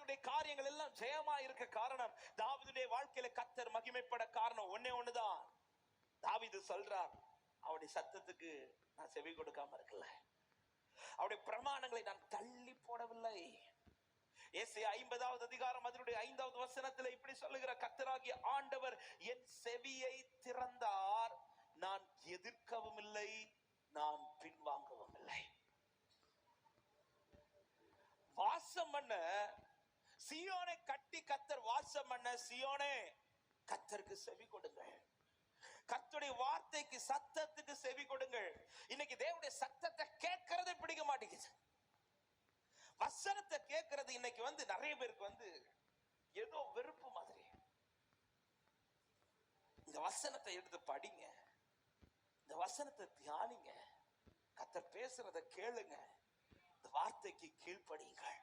தாவீதுடைய காரியங்கள் எல்லாம் ஜெயமா இருக்க காரணம், தாவீதுடைய வாழ்க்கையில கர்த்தர் மகிமைப்பட காரணம் ஒண்ணே ஒண்ணுதான். தாவீது சொல்றார், அவருடைய சத்தத்துக்கு நான் செவி கொடுக்காம இருக்கல, அவருடைய பிரமாணங்களை நான் தள்ளி போடவில்லை. ஏசாயா 50வது அதிகாரம் அதனுடைய 5வது வசனத்தில் இப்படி சொல்லுகிற, கர்த்தராகிய ஆண்டவர் என் செவியை திறந்தார், நான் எதிர்க்கவும் இல்லை, நான் பின்வாங்கவும் இல்லை. வாசம் பண்ண சீயோனை கட்டி கர்த்தர் வாசம் பண்ண, சீயோனே கர்த்தருக்கு செவி கொடுங்கள், கர்த்தருடைய வார்த்தைக்கு சத்தத்துக்கு செவி கொடுங்கள். இன்னைக்கு தேவனுடைய சத்தத்தை கேட்கறதை பிடிக்க மாட்டேங்குது. வசனத்தை கேட்கறது இன்னைக்கு நிறைய பேருக்கு ஏதோ வெறுப்பு மாதிரி. இந்த வசனத்தை எடுத்து படிங்க, இந்த வசனத்தை தியானிங்க, கர்த்தர் பேசுறத கேளுங்க, இந்த வார்த்தைக்கு கீழ்ப்படியுங்கள்.